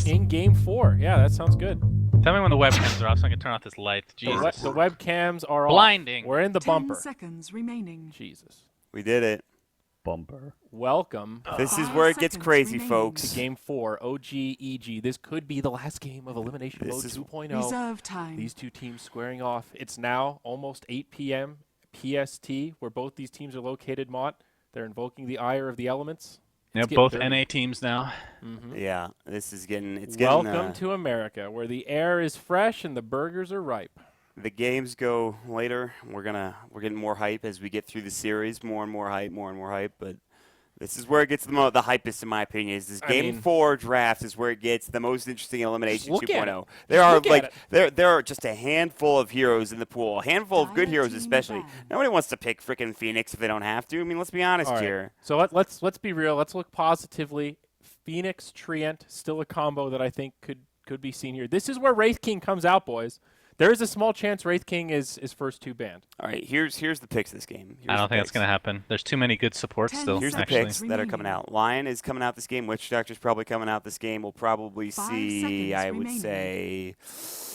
Jesus. in Game 4. Yeah, that sounds good. Tell me when the webcams are off so I can turn off this light. Jesus. The webcams are Blinding. off. We're in the 10 bumper. seconds remaining. Jesus. We did it. Bumper. Welcome This is 5 where it gets seconds crazy, remaining. folks. to Game 4, OG, EG. This could be the last game of Elimination This Mode is 2.0. Reserve time. These two teams squaring off. It's now almost 8 p.m. PST, where both these teams are located, Mott. They're invoking the ire of the elements. Yeah, It's both getting dirty. NA teams now. Yeah, this is getting. It's getting. Welcome to America, where the air is fresh and the burgers are ripe. The games go later. We're getting more hype as we get through the series. More and more hype. More and more hype. But this is where it gets the hypest, in my opinion. Is this Game 4 draft is where it gets the most interesting Elimination Look at 2.0. it. There are Look at there are just a handful of heroes in the pool. A handful of good Dire heroes, team especially. ban. Nobody wants to pick frickin' Phoenix if they don't have to. I mean, let's be honest All right. here. So let's be real. Let's look positively. Phoenix Treant, still a combo that I think could be seen here. This is where Wraith King comes out, boys. There is a small chance Wraith King is first 2 banned. All right, here's the picks of this game. I don't think that's going to happen. There's too many good supports 10 still, Here's the actually. picks that are coming out. Lion is coming out this game. Witch Doctor's probably coming out this game. We'll probably 5 see, seconds I would remaining. say,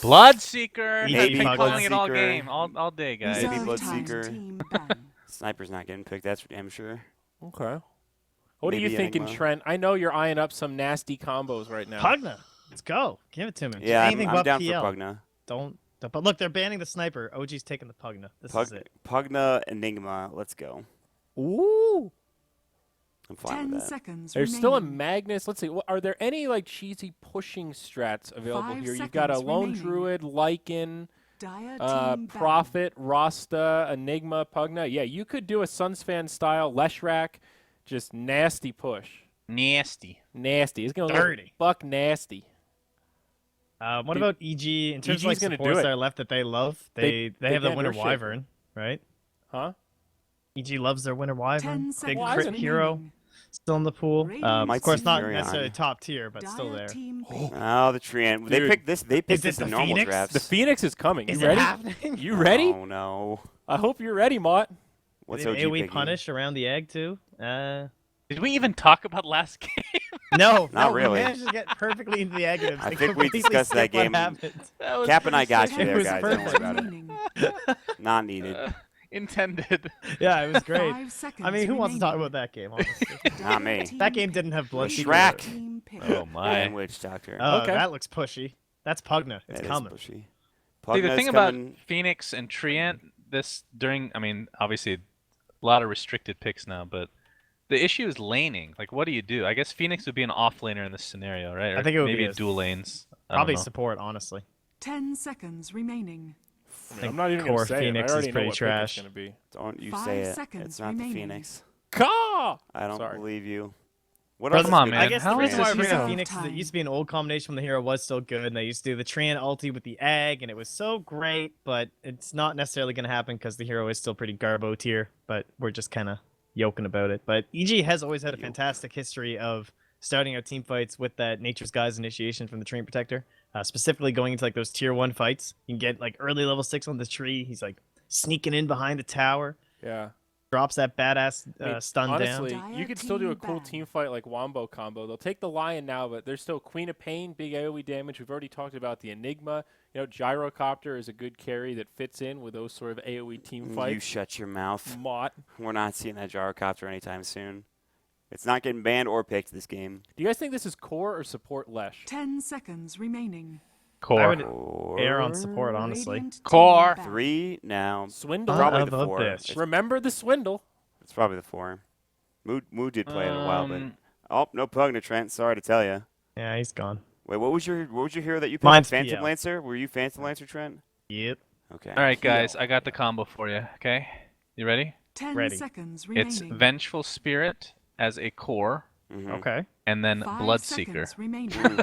Bloodseeker. Maybe I've been Bloodseeker. calling it all game, all day, guys. Maybe Reserve time. Bloodseeker. Team ban. Sniper's not getting picked. That's for damn sure. Okay. What do you Maybe think, Enigma. Trent? I know you're eyeing up some nasty combos right now. Pugna. Let's go. Give it to me. Yeah, Anything I'm but down PL. for Pugna. Don't. But look, they're banning the sniper. OG's taking the Pugna. This is it. Pugna, Enigma. Let's go. Ooh. I'm fine 10 with that. seconds There's still a remaining. Magnus. Let's see. Are there any like cheesy pushing strats available 5 here? You've got a seconds Lone remaining. Druid, Lycan, Dire team ban. Prophet, Rasta, Enigma, Pugna. Yeah, you could do a Sunsfan style Leshrac, just nasty push. Nasty. Nasty. It's gonna Dirty. look buck nasty. What Dude, about EG? In terms EG's of like gonna do supports it. that are left that they love, They they have the ban Winter their shit. Wyvern, right? Huh? EG loves their Winter 10 Wyvern. Big seconds Why crit isn't hero, remaining. still in the pool. Radiant Might Of course, see not Furion. necessarily top tier, but Dire still there. team ban. Oh, the Treant. They Dude. picked this. They picked this this in the normal Phoenix? drafts. The Phoenix is coming. Is You it ready? happening? You ready? Oh no. I hope you're ready, Mott. What's They OG AoE picking? punish around the egg too. Did we even talk about last game? No, Not no, really. We managed to get perfectly into the egg. And I think we completely discussed that skip what game. happened. That was Cap and I got you 10 there, was guys. Don't worry seconds about it. remaining. Not needed. Intended. Yeah, it was great. 5 seconds I mean, who wants to talk remaining. about that game? Honestly, Not me. Dire team that game didn't have blood. Shrek. team pick. Oh my. And Witch Doctor. Oh, Okay. that looks pushy. That's Pugna. It's That is coming. pushy. See, the Pugna's thing about coming- Phoenix and Treant, I mean, obviously, a lot of restricted picks now, but the issue is laning. Like, what do you do? I guess Phoenix would be an off laner in this scenario, right? Or I think it would maybe be a- dual lanes. I Probably don't know. support, honestly. 10 seconds remaining. I mean, think I'm not even core gonna say Phoenix it. I is already know pretty what pick trash. it's gonna be. Don't you 5 say it. seconds It's not the remaining. Phoenix. Ka! I don't Sorry. believe you. What Come else is on, good man. I with guess How the is reason why I this bring up hero? Phoenix is it Time. used to be an old combination when the hero was still good, and they used to do the Treant ulti with the egg, and it was so great, but it's not necessarily going to happen because the hero is still pretty garbo tier, but we're just kind of yoking about it. But EG has always had a fantastic history of starting out team fights with that Nature's Guise initiation from the Treant Protector, specifically going into like those tier 1 fights. You can get like early level 6 on the tree. He's like sneaking in behind the tower, Yeah. drops that badass I mean, stun honestly, down. you could still do a Dire cool team team fight like Wombo combo. They'll take the Lion now, but there's still Queen of Pain, big AoE damage. We've already talked about the Enigma. You know, Gyrocopter is a good carry that fits in with those sort of AoE team You fights. shut your mouth. Mott. We're not seeing that Gyrocopter anytime soon. It's not getting banned or picked this game. Do you guys think this is core or support Lesh? 10 seconds remaining. I Core. would Or err on support, honestly. Radiant team Core. ban. 3 now. Swindle. Probably Son the of a 4. bitch. It's, Remember the swindle. it's probably the 4. Mood did play it a while, but Um, oh, no Pugna, Trent. Sorry to tell you. Yeah, he's gone. Wait, what was your hero that you picked? Mine's Phantom PL. Lancer? Were you Phantom Lancer, Trent? Yep. Okay. All right, guys, I got the combo for you. Okay, you ready? 10 Ready. seconds remaining. It's Vengeful Spirit as a core, Mhm. Okay. and then 5 Bloodseeker. seconds remaining.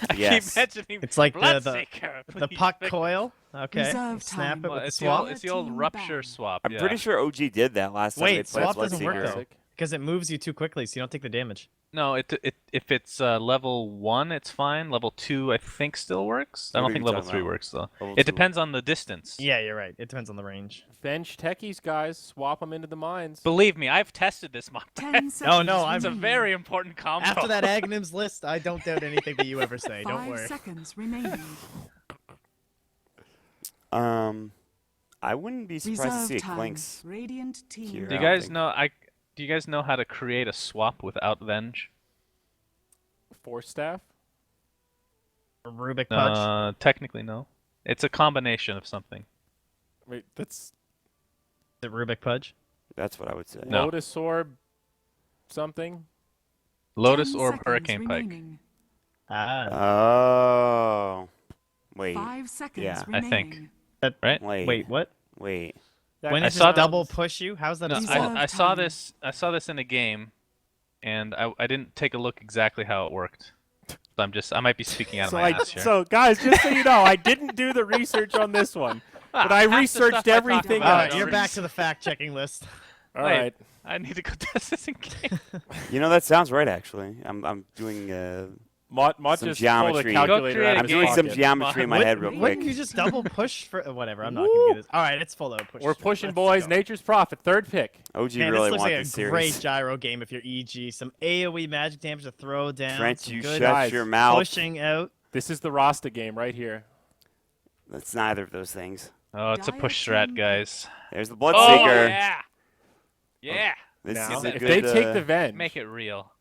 I Yes. keep mentioning It's like the Bloodseeker. the please. puck coil. Okay. Reserve Snap time. it Well, with the it's swap. the old Team rupture ban. swap. I'm yeah. pretty sure OG did that last time they Wait, played swap doesn't work Bloodseeker. though, because it moves you too quickly, so you don't take the damage. No, if it's level 1, it's fine. Level 2, I think, still works. I What don't are think you level talking 3 about? works though. Level It 2. depends on the distance. Yeah, you're right. It depends on the range. Bench techies, guys. Swap them into the mines. Believe me, I've tested this mod. 10 seconds no, It's a remaining. very important combo. After that Agnim's list, I don't doubt anything that you ever say. Don't 5 worry. seconds remaining. I wouldn't be surprised to see Reserve a time. Clinks. Radiant team. Here. Do you I don't guys think- know? Do you guys know how to create a swap without Venge? Force staff. Rubik Pudge. Technically, no. It's a combination of something. Wait, that's The Rubik Pudge. That's what I would say. No. Lotus Orb something. Lotus 10 Orb, seconds Hurricane Pike. remaining. Ah. Oh. Wait. 5 seconds Yeah. I think. remaining. Right? Wait, what? Wait. When I it saw just that- double push you? How's that No, a Reserve swap? I saw time. this. I saw this in a game, and I didn't take a look exactly how it worked. So I might be speaking out of So, my ass here. so guys, just so you know, I didn't do the research on this one, but I Half the researched stuff I talk everything. about, All I right, don't you're read. back to the fact checking list. All Wait. right. I need to go test this in game. You know that sounds right. Actually, I'm doing Mod Some just geometry. pulled a calculator Go out create of I'm a his doing game. some pocket. geometry in my head real quick. Wouldn't you just double push for whatever? I'm not gonna do this. All right, it's full out push. We're straight. pushing, Let's boys. go. Nature's Prophet, third pick. OG Man, really this looks want like this a great series. gyro game if you're EG. Some AoE magic damage to throw down. Trent, some you good shut guys. your mouth. pushing out. This is the Rasta game right here. That's neither of those things. Oh, it's a Dire push strat, team guys. There's the Oh Bloodseeker. yeah, yeah. This Now, is a if good, they take the Venge, Make it real.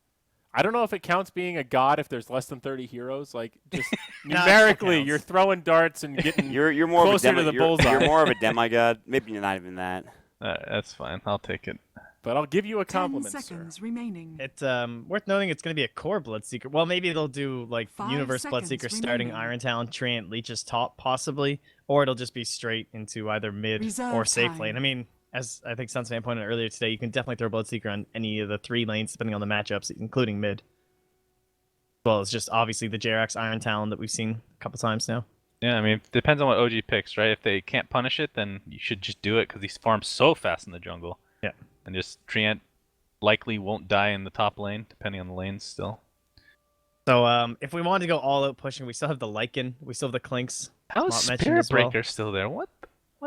I don't know if it counts being a god if there's less than 30 heroes. Like just No, it still numerically, counts. you're throwing darts and getting. You're more closer of a to the you're bullseye. more of a demigod. Maybe you're not even that. That's fine. I'll take it. But I'll give you a 10 compliment, sir. seconds remaining. It's worth noting it's going to be a core Bloodseeker. Well, maybe they'll do like 5 Universe seconds Bloodseeker starting remaining. Iron Talon, Treant, Leech's top, possibly, or it'll just be straight into either mid Reserve or safe time. lane. I mean, as I think Sunsfan pointed out earlier today, you can definitely throw Bloodseeker on any of the 3 lanes depending on the matchups, including mid. Well, it's just obviously the JRX Iron Talon that we've seen a couple times now. Yeah, I mean, it depends on what OG picks, right? If they can't punish it, then you should just do it because he farms so fast in the jungle. Yeah. And just Treant likely won't die in the top lane, depending on the lanes still. So if we wanted to go all out pushing, we still have the Lycan, we still have the Clinks. How is Not mentioned Spirit as well. Breaker still there? What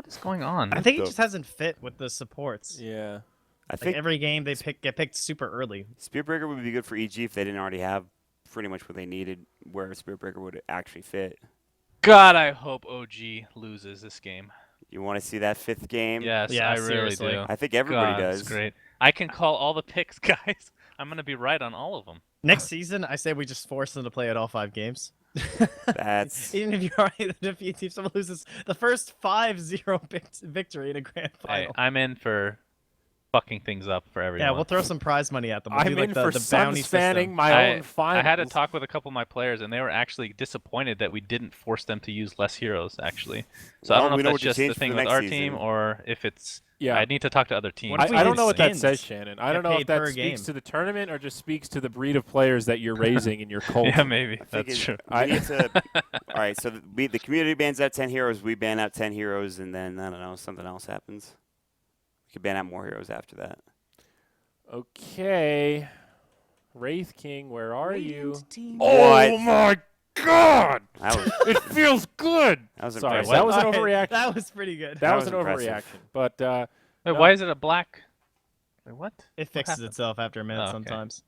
is going on? I think it the- just hasn't fit with the supports. Yeah. I Like think every game they get picked super early. Spearbreaker would be good for EG if they didn't already have pretty much what they needed, where Spearbreaker would actually fit. God, I hope OG loses this game. You want to see that 5th game? Yes, Yeah, I really seriously. do. I think everybody God, does. It's great. I can call all the picks, guys. I'm gonna be right on all of them. Next season, I say we just force them to play at all 5 games. That's Even if you're already the defeat team, someone loses the first 5-0 victory in a grand Hey, final. I'm in for fucking things up for everyone. Yeah, we'll throw some prize money at them. We'll I'm do, like, in the, for the bounty sun-spanning system. my own finals. I had a talk with a couple of my players, and they were actually disappointed that we didn't force them to use less heroes. Actually, so I Well, don't we know know if what that's to just the change for thing the with next our season. team or if it's. Yeah. I need to talk to other teams. What if we I do don't know what that skins? says, Shannon. I Get don't know if paid that per speaks game. to the tournament or just speaks to the breed of players that you're raising in your cult. Yeah, maybe I think that's true. we need to. All right, so the community bans out 10 heroes. We ban out 10 heroes, and then I don't know, something else happens. We could ban out more heroes after that. Okay. Wraith King, where are you? Radiant team. What? my God! That was It feels good. that was Sorry, impressive. that was an Alright, overreaction. That was pretty good. That was was an impressive. overreaction. But Wait, no. why is it a black? Wait, what? It fixes happened? itself after a minute Oh, okay. sometimes.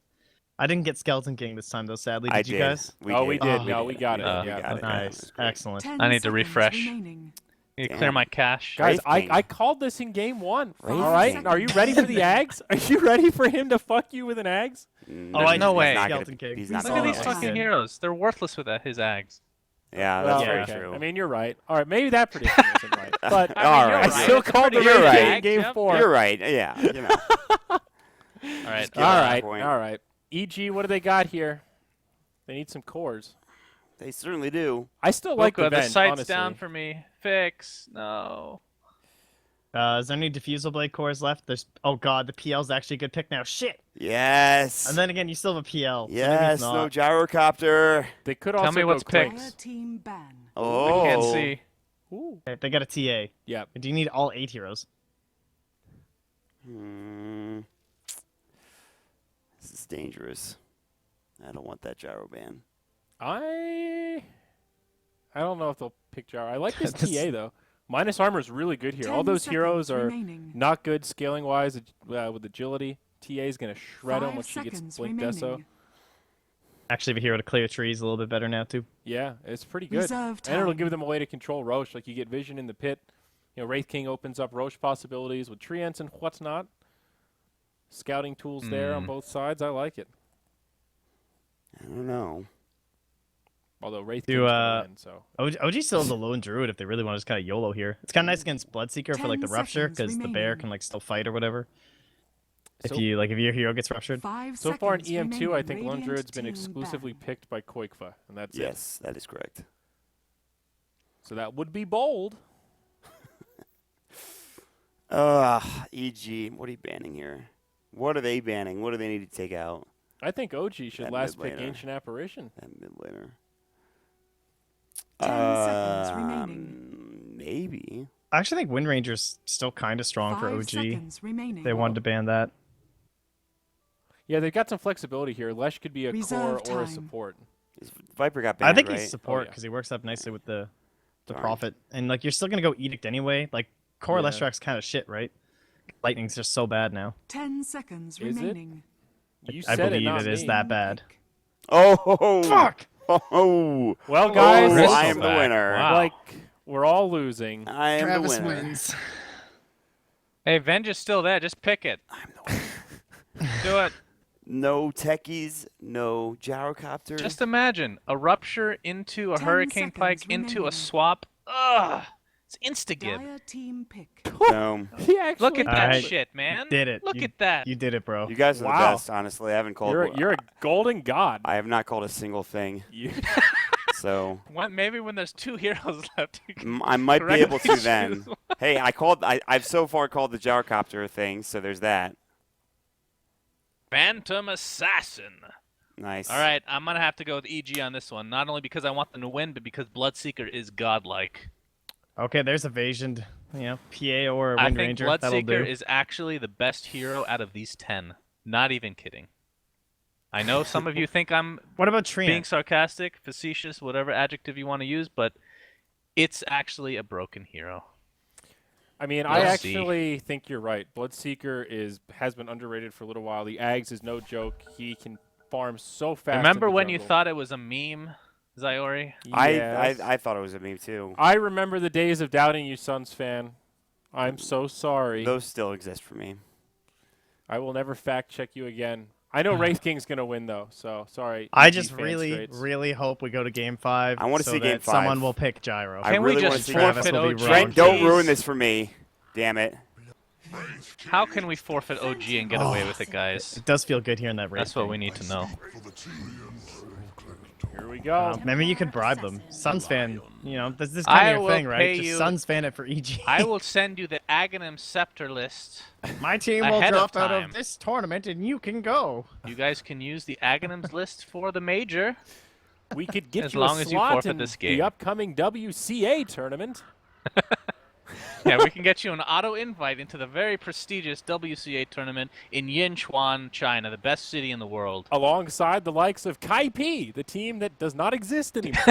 I didn't get Skeleton King this time, though, sadly. Did I you did. guys? We Oh, we did. Oh, No, we got it. Oh, Yeah. got it. Nice. That's great. Excellent. 10 I need to seconds refresh. remaining. You Damn. clear my cache. Guys, Wraith King. I called this in game 1. Wraith All right. King. Are you ready for the Ags? Are you ready for him to fuck you with an Ags? Mm, Oh, There's I no know way. He's not Skeleton gonna, King. he's not Look Oh, at gonna these do okay. it. fucking heroes. They're worthless with his Ags. Yeah, Well, that's very okay. true. I mean, you're right. All right, maybe that prediction isn't right. But I mean, All you're right. I still It's a called the pretty Wraith good King in Ag, game yep. 4. You're right. Yeah. You know. All right. Just give All us a right. point. All right. EG, what do they got here? They need some cores. They certainly do. I still like Luka, the Venge, sight's honestly. down for me. Fix. No. Is there any Diffusal Blade cores left? There's. Oh god, the PL's actually a good pick now. Shit. Yes. And then again, you still have a PL. So maybe yes. it's not. No gyrocopter. They could Tell also me go what's picked. Clinks. Fire team ban. Oh. I can't see. Ooh. Okay, they got a TA. Yep. Do you need all 8 heroes? Hmm. This is dangerous. I don't want that gyro ban. I don't know if they'll pick Gyro. I like this This- TA though. Minus armor is really good here. All 10 those heroes seconds are remaining. not good scaling wise with agility. TA is gonna shred him 5 when she gets seconds blink remaining. deso. Actually, the hero to clear trees a little bit better now too. Yeah, it's pretty good. Reserve And it'll time. give them a way to control Roche. Like you get vision in the pit. You know, Wraith King opens up Roche possibilities with treants and whatnot. Scouting tools there on both sides. I like it. I don't know. Although Wraith Do, King's gonna win, so OG still has a lone druid if they really want to just kind of YOLO here. It's kind of nice against Bloodseeker for like the 10 rupture seconds because the bear remaining. can like still fight or whatever. So- If your hero gets ruptured. 5 so far in seconds EM2, I remaining. think Lone Radiant Druid's been team exclusively ban. picked by Koikfa, and that's it. Yes, that is correct. So that would be bold. EG, what are you banning here? What are they banning? What do they need to take out? I think OG should That last mid pick laner. Ancient Apparition. That mid laner. 10 seconds remaining. Maybe. I actually think Wind Ranger's still kind of strong for 5 OG. seconds remaining. They wanted to ban that. Yeah, they've got some flexibility here. Lesh could be a Reserve core or a time. support. Viper got banned, I think right? he's support yeah. because he works up nicely with the Darn. Prophet. And like you're still gonna go Edict anyway. Like Core Yeah. Leshrack's kind of shit, right? Lightning's just so bad now. 10 seconds Is it? remaining. You I said believe it, not it is me. that bad. Oh! Fuck! Oh! Well, guys, Oh, Crystal I am the back. winner. Wow. like we're all losing. I am the winner. wins. Hey, Venge is still there. Just pick it. I'm the winner. Do it. No techies, no gyrocopter. Just imagine a rupture into a 10 hurricane pike seconds into remaining. a swap. Ugh! It's insta-gib. Dire team pick. Boom. He actually Look at that Alright. shit, man. Did it. Look You- at that. You did it, bro. You guys are Wow. the best, honestly. I haven't called. You're a golden god. I have not called a single thing. You- So Maybe when there's 2 heroes left. You can I might be able to correctly then. choose one. Hey, I've so far called the gyrocopter thing, so there's that. Phantom Assassin. Nice. All right, I'm gonna have to go with EG on this one. Not only because I want them to win, but because Bloodseeker is godlike. Okay, there's evasion. PA or I Wind think Ranger. That'll do. Bloodseeker is actually the best hero out of these 10. Not even kidding. I know some of you think I'm What about Treant? being sarcastic, facetious, whatever adjective you want to use, but it's actually a broken hero. I mean, We'll I see. actually think you're right. Bloodseeker has been underrated for a little while. The Ags is no joke. He can farm so fast. Remember in the when you jungle. thought it was a meme, Ziori? Yes. I thought it was a meme too. I remember the days of doubting you, Suns fan. I'm so sorry. Those still exist for me. I will never fact check you again. I know Wraith King's gonna win though, so sorry. I EG just fan really, straights. really hope we go to Game 5. I wanna so see Game that Someone 5. will pick Gyro. I Can we really wanna just see Travis forfeit will be OG? wrong. Trent, don't please? ruin this for me. Damn it. How can we forfeit OG and get away with it, guys? It does feel good here in that race. That's what we need to know. Here we go. Maybe you could bribe them. Suns fan, this is I kind of will your thing, right? pay Just you- Suns fan it for EG. I will send you the Aghanim Scepter list. My team will ahead of drop out time. of this tournament and you can go. You guys can use the Aghanim's list for the major. We could get As you long a as you slot forfeit in this the game. upcoming WCA tournament. Yeah, we can get you an auto invite into the very prestigious WCA tournament in Yinchuan, China, the best city in the world. Alongside the likes of Kai P, the team that does not exist anymore.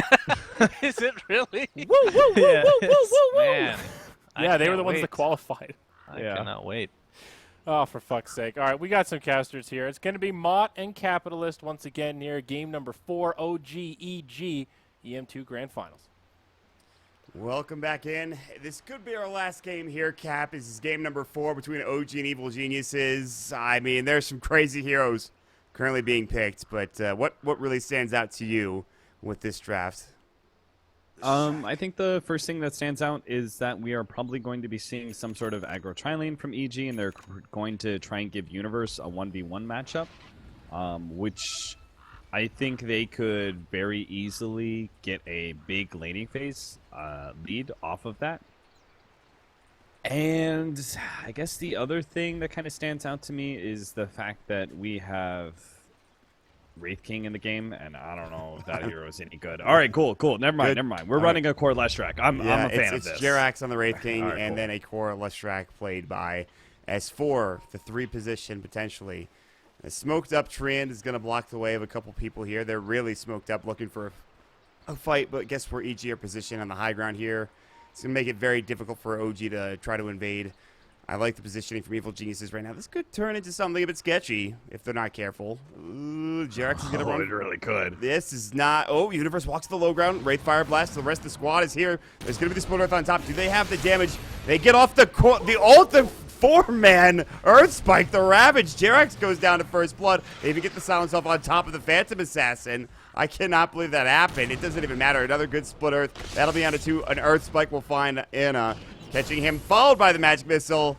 Is it really? woo, woo, woo, Yeah. woo, woo, woo, woo. Man. I Yeah, they were can't the ones wait. that qualified. I Yeah. cannot wait. Oh, for fuck's sake. All right, we got some casters here. It's going to be Mott and Capitalist once again near game number 4, OGEG, EM2 Grand Finals. Welcome back in. This could be our last game here, Cap. This is game number 4 between OG and Evil Geniuses. I mean, there's some crazy heroes currently being picked, but what really stands out to you with this draft? I think the first thing that stands out is that we are probably going to be seeing some sort of aggro tri-lane from EG, and they're going to try and give Universe a 1v1 matchup, which I think they could very easily get a big laning phase lead off of that. And I guess the other thing that kind of stands out to me is the fact that we have Wraith King in the game, and I don't know if that hero is any good. All right, cool. Never mind. We're All running a core Leshrack. I'm a fan it's of this. Jerax on the Wraith King, All right, and cool. then a core Leshrac played by S4, the 3 position potentially. A smoked up Treant is going to block the way of a couple people here. They're really smoked up looking for a fight, but guess where EG are positioned on the high ground here. It's going to make it very difficult for OG to try to invade. I like the positioning from Evil Geniuses right now. This could turn into something a bit sketchy if they're not careful. Ooh, Jarex is going to run. It really could. This is not... Oh, Universe walks to the low ground. Wraith Fire Blast. The rest of the squad is here. There's going to be the Split Earth on top. Do they have the damage? They get off the ult. The 4-man Earth Spike. The Ravage. Jarex goes down to first blood. They even get the silence off on top of the Phantom Assassin. I cannot believe that happened. It doesn't even matter. Another good Split Earth. That'll be on to 2. An Earth Spike will find Anna. Catching him, followed by the Magic Missile.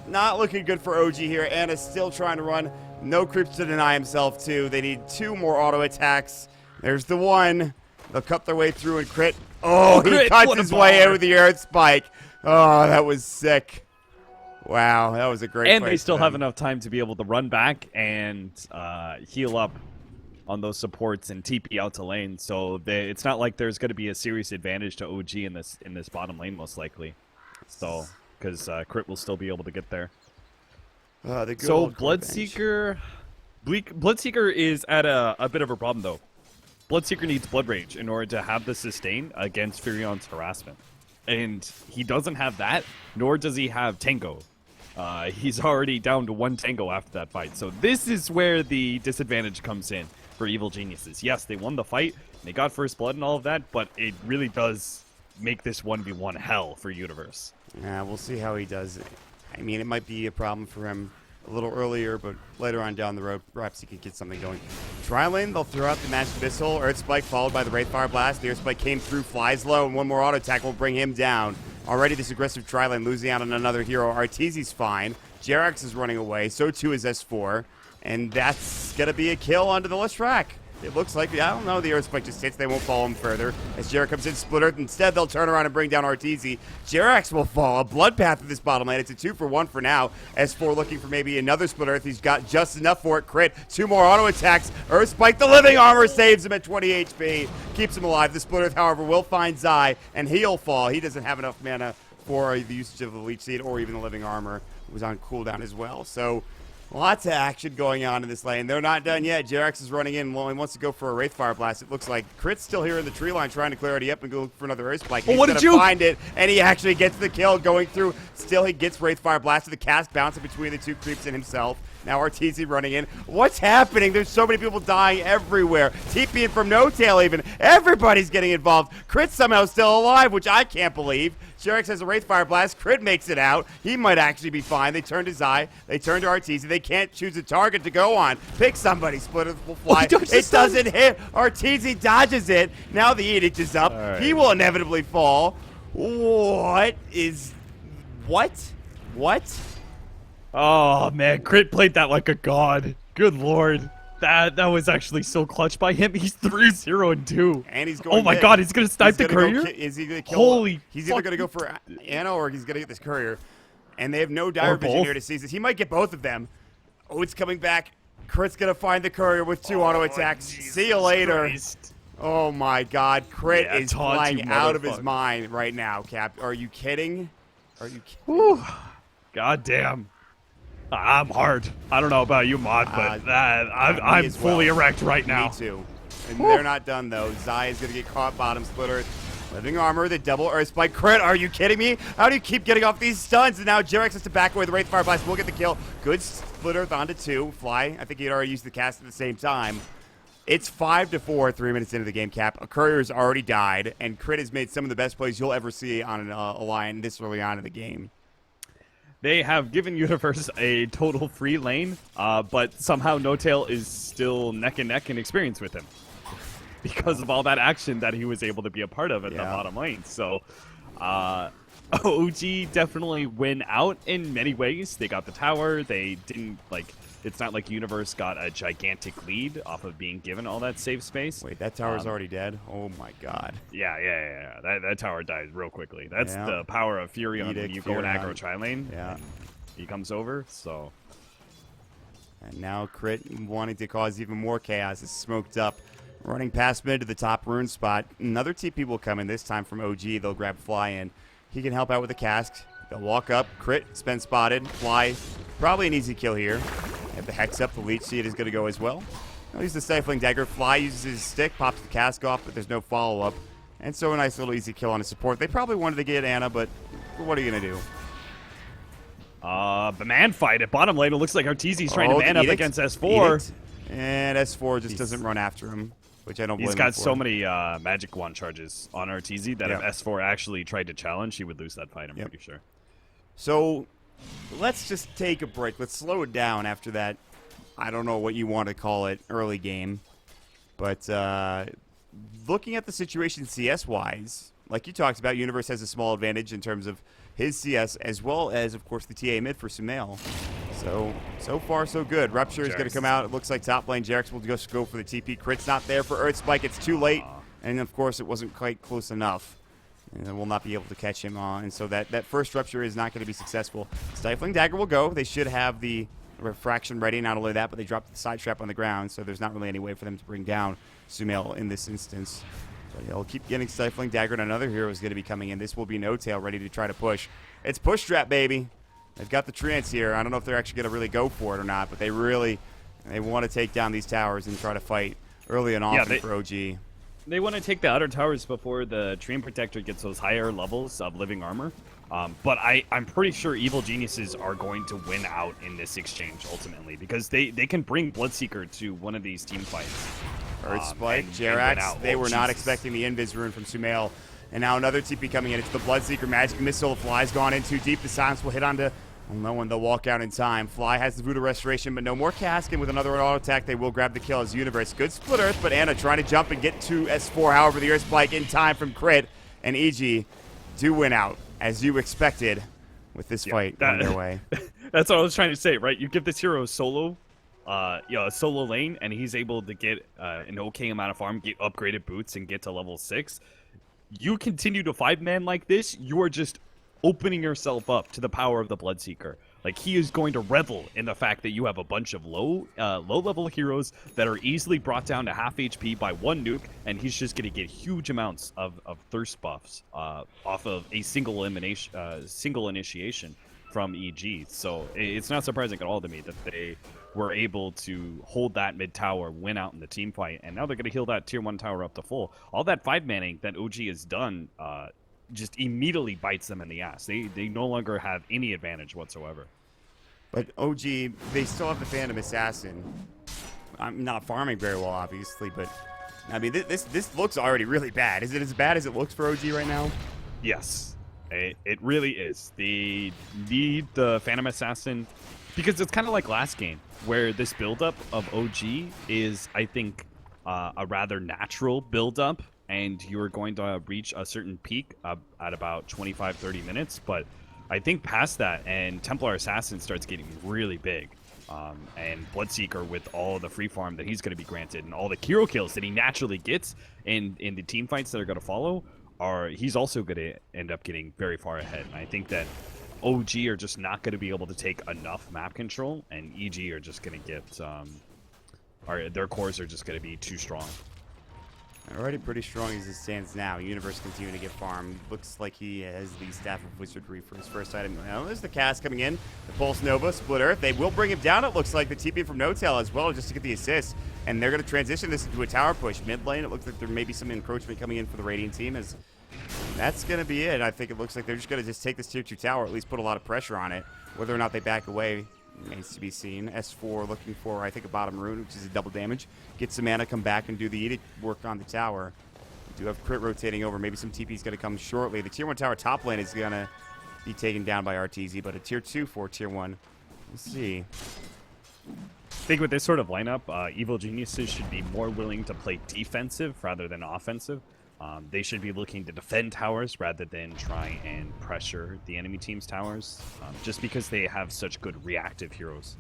Not looking good for OG here. Anna's still trying to run. No creeps to deny himself, too. They need 2 more auto attacks. There's the 1. They'll cut their way through and crit. Oh, he Crit, cuts what a his way baller. in with the Earth Spike. Oh, that was sick. Wow, that was a great And fight they for still have them. enough time to be able to run back and heal up on those supports and TP out to lane. So it's not like there's going to be a serious advantage to OG in this bottom lane, most likely. So, because Crit will still be able to get there. The good So old Crit bench. Bloodseeker is at a bit of a problem, though. Bloodseeker needs Blood Rage in order to have the sustain against Furion's harassment. And he doesn't have that, nor does he have Tango. He's already down to 1 Tango after that fight. So this is where the disadvantage comes in for Evil Geniuses. Yes, they won the fight, they got first blood and all of that, but it really does make this 1v1 hell for Universe. Yeah, we'll see how he does. I mean, it might be a problem for him a little earlier, but later on down the road, perhaps he could get something going. Tri-lane, they'll throw out the Magic Missile. Earth Spike followed by the Wraith Fire Blast. The Earth Spike came through, flies low, and 1 more auto attack will bring him down. Already this aggressive Tri-lane losing out on another hero. Arteezy's fine. Jerax is running away. So too is S4. And that's going to be a kill onto the Leshrac. It looks like, I don't know, the Earth Spike just hits. They won't follow him further. As Jerax comes in, Split Earth. Instead, they'll turn around and bring down Arteezy. Jerax will fall. A Bloodpath in this bottom lane. It's a 2-for-1 for now. S4 looking for maybe another Split Earth. He's got just enough for it. Crit. 2 more auto attacks. Earth Spike, the living armor, saves him at 20 HP. Keeps him alive. The Split Earth, however, will find Zai, and he'll fall. He doesn't have enough mana for the usage of the Leech Seed or even the living armor. It was on cooldown as well. So lots of action going on in this lane. They're not done yet. Jerax is running in. Well, he wants to go for a Wraith Fire Blast. It looks like Crit's still here in the tree line trying to clear it up and go look for another Earth Spike. He's what going did to you- find it, and he actually gets the kill going through. Still, he gets Wraith Fire Blast to the cast, bouncing between the 2 creeps and himself. Now Arteezy running in. What's happening? There's so many people dying everywhere. TPing from No Tail even. Everybody's getting involved. Crit's somehow still alive, which I can't believe. Jerax has a Wraith Fire Blast. Crit makes it out. He might actually be fine. They turn to Zai. They turn to Arteezy. They can't choose a target to go on. Pick somebody. Split will fly. he dodged the It stun. doesn't hit. Arteezy dodges it. Now the Edict is up. right. He will inevitably fall. What? Oh man, Crit played that like a god. Good lord. That was actually so clutch by him. He's 3-0-2. And he's going Oh my mid. god, he's gonna snipe the He's gonna courier? is he going to kill? Holy He's either fuck. going to go for Anna or he's going to get this courier. And they have no dire Or vision both. here to seize this. He might get both of them. Oh, it's coming back. Crit's going to find the courier with 2 auto attacks. See you later. Christ. Oh my god. Crit Yeah, is taunt flying you, out of his motherfucker. mind right now, Cap. Are you kidding? Are you kidding? Whew. God damn. I'm hard. I don't know about you, Mod, but me I'm as fully well. erect right now. Me too. And they're not done, though. Zai is going to get caught bottom splitter. Living armor, the double Earth Spike. Crit, are you kidding me? How do you keep getting off these stuns? And now Jerax has to back away. The Wraith Fire Blast will get the kill. Good split Earth onto 2. Fly. I think he had already used the cast at the same time. It's 5-4, 3 minutes into the game, Cap. A courier's already died, and Crit has made some of the best plays you'll ever see on a line this early on in the game. They have given Universe a total free lane, but somehow No Tail is still neck and neck in experience with him because of all that action that he was able to be a part of at the bottom lane. So OG definitely win out in many ways. They got the tower. They didn't, like, it's not like Universe got a gigantic lead off of being given all that save space. Wait, that tower's already dead? Oh my god. Yeah. That tower died real quickly. That's Yeah. the power of Furion when Edict, you go in Furion. aggro tri-lane. Yeah. and he comes over, so... And now Crit wanting to cause even more chaos is smoked up. Running past mid to the top rune spot. Another TP will come in, this time from OG. They'll grab Fly in. He can help out with the cask. They'll walk up. Crit, spin spotted. Fly, probably an easy kill here. At the Hex up, the Leech Seed is going to go as well. He'll use the Stifling Dagger. Fly uses his stick, pops the cask off, but there's no follow-up. And so a nice little easy kill on his support. They probably wanted to get Ana, but what are you going to do? The man fight at bottom lane. It looks like Arteezy's trying to man up against S4. Edict. And S4 just doesn't run after him, which I don't blame him for. He's got so many magic wand charges on Arteezy that if S4 actually tried to challenge, he would lose that fight, I'm pretty sure. So let's just take a break. Let's slow it down after that. I don't know what you want to call it, early game. But looking at the situation CS-wise, like you talked about, Universe has a small advantage in terms of his CS, as well as, of course, the TA mid for Sumail. So far, so good. Rupture is going to come out. It looks like top lane. Jarex will just go for the TP. Crit's not there for Earth Spike. It's too late. And, of course, it wasn't quite close enough. And we'll not be able to catch him. And so that first Rupture is not going to be successful. Stifling Dagger will go. They should have the Refraction ready. Not only that, but they dropped the side trap on the ground, so there's not really any way for them to bring down Sumail in this instance. But they'll keep getting Stifling Dagger, and another hero is going to be coming in. This will be No Tail ready to try to push. It's push trap, baby. They've got the Treants here. I don't know if they're actually going to really go for it or not, but they want to take down these towers and try to fight early and often for OG. They want to take the outer towers before the Treant Protector gets those higher levels of living armor. But I'm pretty sure Evil Geniuses are going to win out in this exchange ultimately, because they can bring Bloodseeker to one of these team fights. Earth Spike, Jerax, they were not expecting the Invis rune from Sumail. And now another TP coming in. It's the Bloodseeker Magic Missile. Fly's gone in too deep. The silence will hit onto no one. They'll walk out in time. Fly has the Voodoo Restoration, but no more cask. And with another auto attack, they will grab the kill as Universe. Good split Earth, but Ana trying to jump and get to S4. However, the Earth Spike in time from Crit. And EG do win out, as you expected, with this fight going their way. That's what I was trying to say, right? You give this hero a solo, a solo lane, and he's able to get an okay amount of farm, get upgraded boots, and get to level 6. You continue to 5-man like this, you are just opening yourself up to the power of the Bloodseeker. Like, he is going to revel in the fact that you have a bunch of low-level heroes that are easily brought down to half HP by one nuke, and he's just going to get huge amounts of thirst buffs off of a single initiation from EG. So it's not surprising at all to me that they were able to hold that mid tower, win out in the team fight, and now they're going to heal that tier 1 tower up to full. All that 5-manning that OG has done just immediately bites them in the ass. They no longer have any advantage whatsoever. But OG, they still have the Phantom Assassin. I'm not farming very well, obviously, but I mean, this looks already really bad. Is it as bad as it looks for OG right now? Yes, it really is. They need the Phantom Assassin because it's kind of like last game, where this buildup of OG is, I think, a rather natural buildup, and you're going to reach a certain peak at about 25-30 minutes, but I think past that, and Templar Assassin starts getting really big, and Bloodseeker with all the free farm that he's going to be granted, and all the hero kills that he naturally gets in the team fights that are going to follow, he's also going to end up getting very far ahead. And I think that OG are just not going to be able to take enough map control, and EG are just going to get, their cores are just going to be too strong. Already pretty strong as it stands now. Universe continuing to get farmed. Looks like he has the Staff of Wizardry for his first item. Now there's the cast coming in. The Pulse Nova, Split Earth. They will bring him down, it looks like. The TP from No Tail as well, just to get the assist. And they're going to transition this into a tower push. Mid lane, it looks like there may be some encroachment coming in for the Radiant team. As that's going to be it. I think it looks like they're just going to take this tier 2 tower, at least put a lot of pressure on it. Whether or not they back away remains to be seen. S4 looking for, I think, a bottom rune, which is a double damage. Get some mana, come back and do the edict work on the tower. We do have Crit rotating over. Maybe some TP is going to come shortly. The tier 1 tower top lane is going to be taken down by Arteezy, but a tier 2 for tier 1. Let's see. I think with this sort of lineup, Evil Geniuses should be more willing to play defensive rather than offensive. They should be looking to defend towers rather than try and pressure the enemy team's towers, just because they have such good reactive heroes.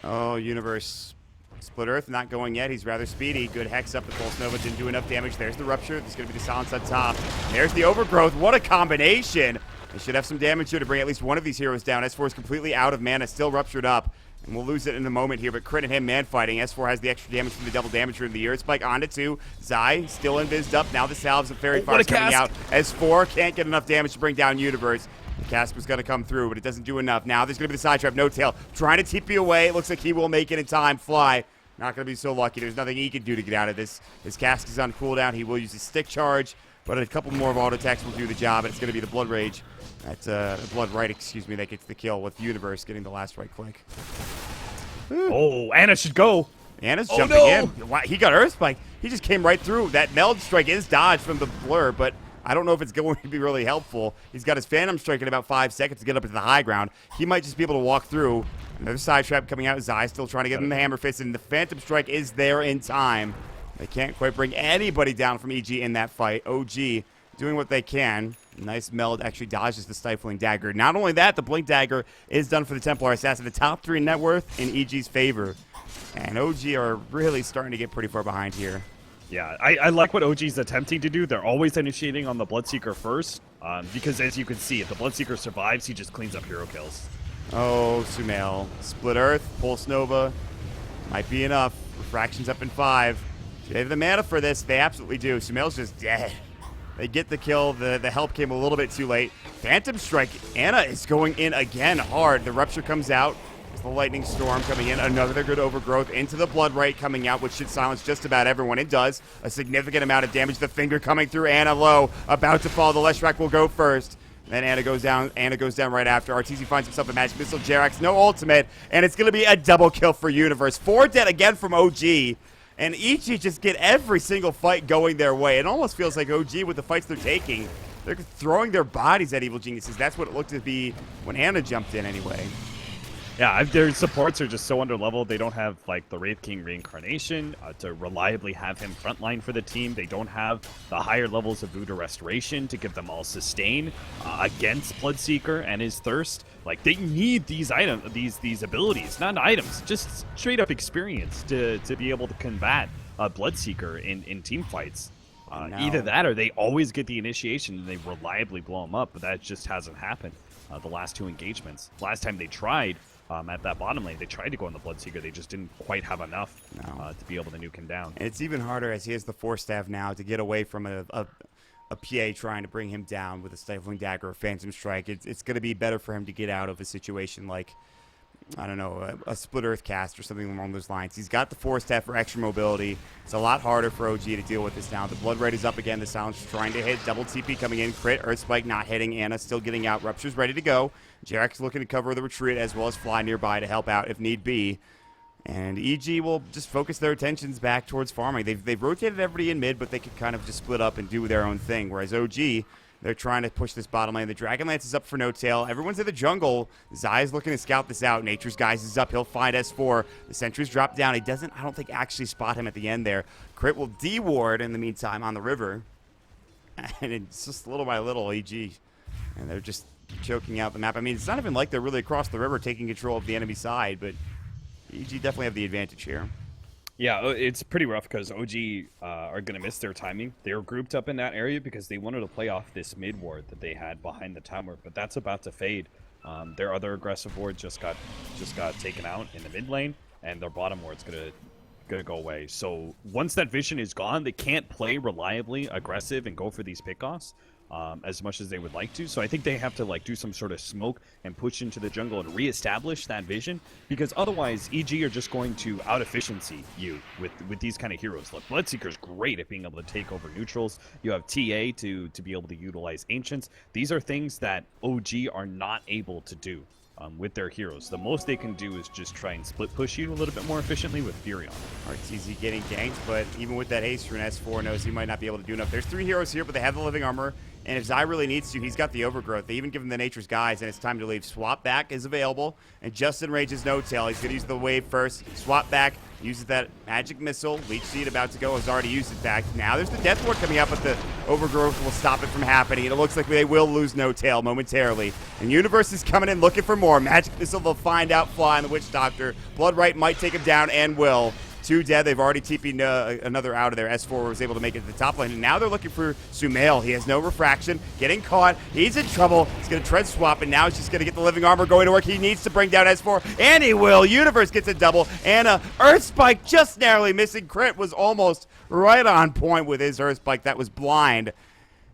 Oh, Universe. Split Earth not going yet. He's rather speedy. Good Hex up. The Pulse Nova didn't do enough damage. There's the Rupture. There's going to be the Silence on top. There's the Overgrowth. What a combination. They should have some damage here to bring at least one of these heroes down. S4 is completely out of mana, still ruptured up. And we'll lose it in a moment here, but Crit and him man-fighting. S4 has the extra damage from the double damage rune. The Earth Spike onto 2. Zai still invised up. Now the Salves of Fairy Fire coming out. S4 can't get enough damage to bring down Universe. Casper's going to come through, but it doesn't do enough. Now there's going to be the side trap. No tail. Trying to TP away. It looks like he will make it in time. Fly. Not going to be so lucky. There's nothing he can do to get out of this. His Cask is on cooldown. He will use his stick charge, but a couple more of auto attacks will do the job, and it's going to be the Blood Rage. That's Blood Right, excuse me, that gets the kill with Universe getting the last right click. Oh, Anna should go. Anna's jumping in. Wow, he got Earth Spike. He just came right through. That Meld Strike is dodged from the Blur, but I don't know if it's going to be really helpful. He's got his Phantom Strike in about 5 seconds to get up into the high ground. He might just be able to walk through. Another side trap coming out. Zai still trying to get him the Hammer Fist, and the Phantom Strike is there in time. They can't quite bring anybody down from EG in that fight. OG doing what they can. Nice Meld actually dodges the Stifling Dagger. Not only that, the Blink Dagger is done for the Templar Assassin. The top 3 net worth in EG's favor. And OG are really starting to get pretty far behind here. Yeah, I like what OG's attempting to do. They're always initiating on the Bloodseeker first, because as you can see, if the Bloodseeker survives, he just cleans up hero kills. Oh, Sumail. Split Earth, Pulse Nova. Might be enough. Refraction's up in 5. Do they have the mana for this? They absolutely do. Sumail's just dead. They get the kill. The help came a little bit too late. Phantom Strike. Anna is going in again hard. The Rupture comes out. There's the Lightning Storm coming in. Another good overgrowth into the Blood Right coming out, which should silence just about everyone. It does. A significant amount of damage. The Finger coming through. Anna low. About to fall. The Leshrac will go first. Then Anna goes down. Anna goes down right after. RTZ finds himself a Magic Missile. Jerax, no ultimate. And it's going to be a double kill for Universe. 4 dead again from OG. And EG just get every single fight going their way. It almost feels like OG with the fights they're taking. They're throwing their bodies at Evil Geniuses. That's what it looked to be when Anna jumped in anyway. Yeah, their supports are just so underleveled. They don't have, like, the Wraith King Reincarnation to reliably have him frontline for the team. They don't have the higher levels of Voodoo Restoration to give them all sustain against Bloodseeker and his Thirst. Like, they need these items, these abilities, not items, just straight up experience to be able to combat Bloodseeker in team fights. Either that or they always get the initiation and they reliably blow him up, but that just hasn't happened the last 2 engagements. Last time they tried, at that bottom lane, they tried to go on the Bloodseeker. They just didn't quite have enough to be able to nuke him down. And it's even harder as he has the Force Staff now to get away from a PA trying to bring him down with a Stifling Dagger or Phantom Strike. It's going to be better for him to get out of a situation like, I don't know, a Split Earth cast or something along those lines. He's got the Force Staff for extra mobility. It's a lot harder for OG to deal with this now. The Blood Red is up again. The Silence trying to hit. Double TP coming in. Crit. Earth Spike not hitting. Anna still getting out. Rupture's ready to go. Jerax looking to cover the retreat as well as Fly nearby to help out if need be. And EG will just focus their attentions back towards farming. They've rotated everybody in mid, but they could kind of just split up and do their own thing. Whereas OG, they're trying to push this bottom lane. The Dragonlance is up for no tail. Everyone's in the jungle. Zai is looking to scout this out. Nature's Guise is up. He'll find S4. The sentries drop down. He doesn't, I don't think, actually spot him at the end there. Crit will de-ward in the meantime on the river. And it's just little by little, EG. And they're just choking out the map. I mean, it's not even like they're really across the river taking control of the enemy side, but EG definitely have the advantage here. Yeah, it's pretty rough because OG are going to miss their timing. They were grouped up in that area because they wanted to play off this mid ward that they had behind the tower, but that's about to fade. Their other aggressive ward just got taken out in the mid lane, and their bottom ward's gonna go away. So once that vision is gone, they can't play reliably aggressive and go for these pickoffs as much as they would like to. So I think they have to like do some sort of smoke and push into the jungle and reestablish that vision, because otherwise EG are just going to out efficiency you with these kind of heroes. Look, Bloodseeker's great at being able to take over neutrals. You have TA to be able to utilize ancients. These are things that OG are not able to do with their heroes. The most they can do is just try and split push you a little bit more efficiently with Furion. RTZ getting ganked, but even with that haste rune, S4 knows he might not be able to do enough. There's 3 heroes here, but they have the living armor, and if Zai really needs to, he's got the overgrowth. They even give him the Nature's Guise, and it's time to leave. Swap back is available, and Justin rages no tail. He's going to use the wave first. Swap back, uses that magic missile. Leech Seed about to go, has already used it back. Now there's the Death Ward coming up, but the overgrowth will stop it from happening, and it looks like they will lose no tail momentarily. And Universe is coming in looking for more. Magic missile, they'll find out Fly and the Witch Doctor. Blood Right might take him down and will. 2 dead. They've already TP'd another out of there. S4 was able to make it to the top lane. And now they're looking for Sumail. He has no refraction. Getting caught. He's in trouble. He's going to tread swap, and now he's just going to get the living armor going to work. He needs to bring down S4, and he will. Universe gets a double. And a Earth Spike just narrowly missing. Crit was almost right on point with his Earth Spike. That was blind.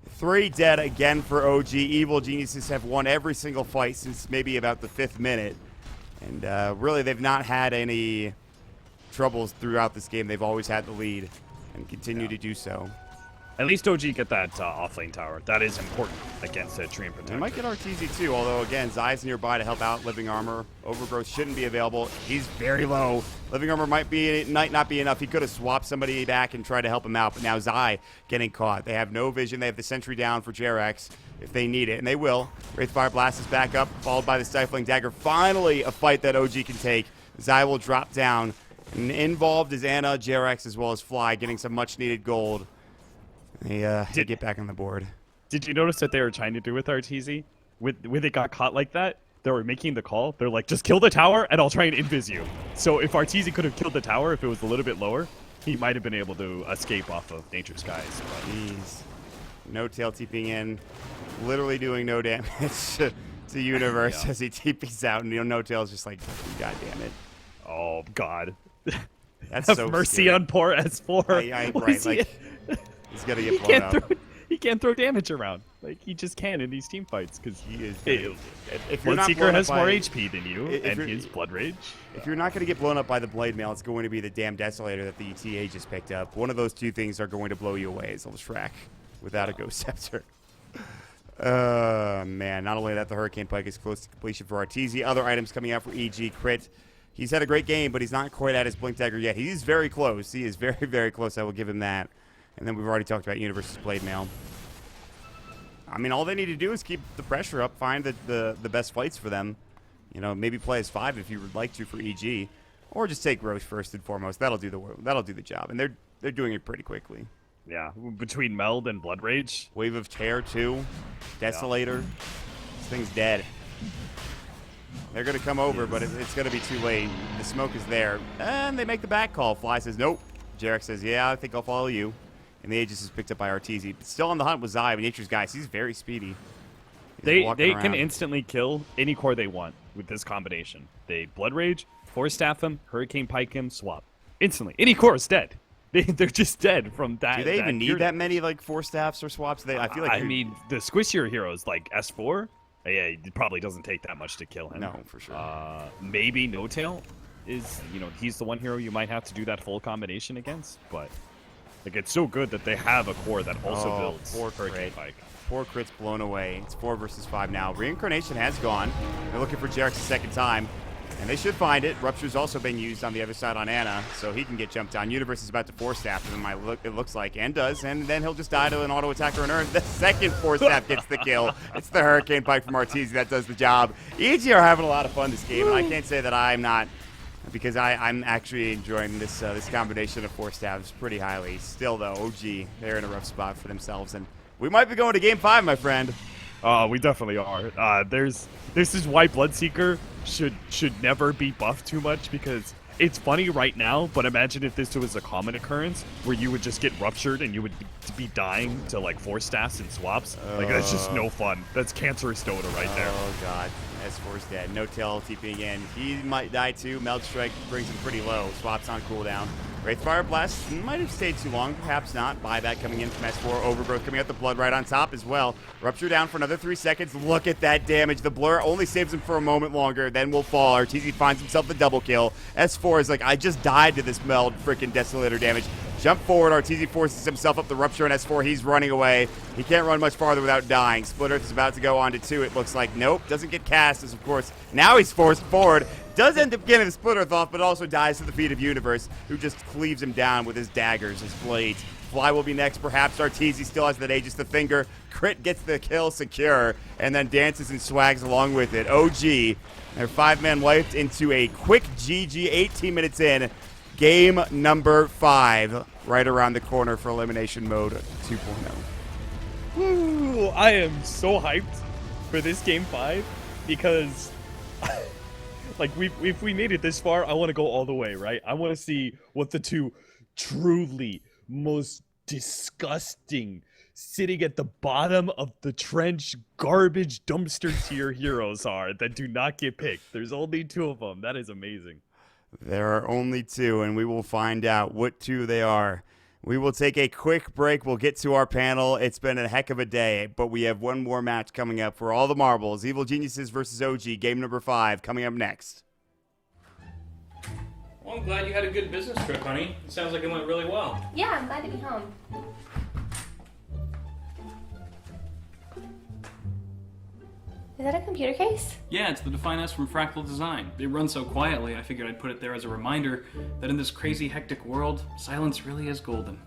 3 dead again for OG. Evil Geniuses have won every single fight since maybe about the 5th minute. And really, they've not had any troubles throughout this game. They've always had the lead and continue to do so. At least OG get that offlane tower. That is important against a Treant Protector. They might get RTZ too, although again, Zai's nearby to help out. Living Armor. Overgrowth shouldn't be available. He's very low. Living Armor might not be enough. He could have swapped somebody back and tried to help him out, but now Zai getting caught. They have no vision. They have the sentry down for JRX if they need it, and they will. Wraithfire Blast is back up, followed by the Stifling Dagger. Finally, a fight that OG can take. Zai will drop down. And involved is Anna, JRX, as well as Fly, getting some much-needed gold. They get back on the board. Did you notice that they were trying to do with RTZ? When they got caught like that, they were making the call. They're like, just kill the tower, and I'll try and invis you. So if RTZ could have killed the tower, if it was a little bit lower, he might have been able to escape off of Nature's Skies. But... Jeez. No tail TPing in. Literally doing no damage to Universe as he TPs out, and No Tail's just like, God damn it. Oh, God. That's Have so mercy scary. on poor S4. Right, like, he's gonna get blown up. He can't throw damage around. Like, he just can in these team fights because He is. If you're not Bloodseeker blown has up more by, HP than you, and his Blood Rage. If you're not going to get blown up by the Blade Mail, it's going to be the damn Desolator that the ETA just picked up. One of those two things are going to blow you away as Shrek without a Ghost Scepter. Man, not only that, the Hurricane Pike is close to completion for Arteezy. Other items coming out for EG. Crit. He's had a great game, but he's not quite at his Blink Dagger yet. He's very close. He is very, very close. I will give him that. And then we've already talked about Universe's Blade Mail. I mean, all they need to do is keep the pressure up, find the best fights for them. You know, maybe play as 5 if you would like to for EG, or just take Roche first and foremost. That'll do the job, and they're doing it pretty quickly. Yeah, between Meld and Blood Rage. Wave of Tear 2, Desolator. This thing's dead. They're going to come over, but it's going to be too late. The smoke is there. And they make the back call. Fly says, nope. Jarek says, yeah, I think I'll follow you. And the Aegis is picked up by Arteezy. But still on the hunt with Zai, Nature's Guys. He's very speedy. They can instantly kill any core they want with this combination. They Blood Rage, Force Staff him, Hurricane Pike him, swap. Instantly. Any core is dead. They're just dead from that. Do they even need hero. that many like 4 staffs or swaps? I feel like I mean, the squishier heroes like S4, yeah, it probably doesn't take that much to kill him. No, for sure. Maybe No Tail is, he's the one hero you might have to do that full combination against, but like it's so good that they have a core that also builds poor Hurricane Crit. Pike. Poor Crit's blown away. It's 4 versus 5 now. Reincarnation has gone. They're looking for Jarek's second time. And they should find it. Rupture's also been used on the other side on Anna, so he can get jumped down. Universe is about to Force Staff him, it looks like, and does, and then he'll just die to an auto attack or an urn. The second Force Staff gets the kill. It's the Hurricane Pike from Arteezy that does the job. EG are having a lot of fun this game, and I can't say that I'm not, because I'm actually enjoying this combination of Force Staffs pretty highly. Still, though, OG, they're in a rough spot for themselves, and we might be going to Game 5, my friend. We definitely are. This is why Bloodseeker should never be buffed too much, because it's funny right now, but imagine if this was a common occurrence where you would just get ruptured and you would be dying to like Force Staffs and swaps. Like that's just no fun. That's cancerous Dota right there. Oh god, S4's dead. No Tail TPing in. He might die too. Meld Strike brings him pretty low. Swaps on cooldown. Wraithfire Blast might have stayed too long, perhaps not. Buyback coming in from S4. Overgrowth coming out the Blood right on top as well. Rupture down for another 3 seconds. Look at that damage. The Blur only saves him for a moment longer, then will fall. Arteezy finds himself the double kill. S4 is like, I just died to this Meld freaking Desolator damage. Jump forward. Arteezy forces himself up the Rupture on S4. He's running away. He can't run much farther without dying. Split Earth is about to go on to 2. It looks like. Nope. Doesn't get cast, as of course. Now he's forced forward. Does end up getting the Split Earth off, but also dies to the feet of Universe, who just cleaves him down with his daggers, his blades. Fly will be next. Perhaps Arteezy still has that Aegis the Finger. Crit gets the kill secure, and then dances and swags along with it. OG, their 5-man wiped into a quick GG, 18 minutes in. Game number 5, right around the corner for Elimination Mode 2.0. Woo! I am so hyped for this Game 5 because, like, if we made it this far, I want to go all the way, right? I want to see what the two truly most disgusting, sitting at the bottom of the trench, garbage dumpster tier heroes are that do not get picked. There's only 2 of them. That is amazing. There are only 2, and we will find out what 2 they are We will take a quick break. We'll get to our panel. It's been a heck of a day, but we have one more match coming up for all the marbles. Evil Geniuses versus OG, game number 5, coming up next. Well, I'm glad you had a good business trip, honey. It sounds like it went really well. Yeah, I'm glad to be home. Is that a computer case? Yeah, it's the Define S from Fractal Design. They run so quietly, I figured I'd put it there as a reminder that in this crazy, hectic world, silence really is golden.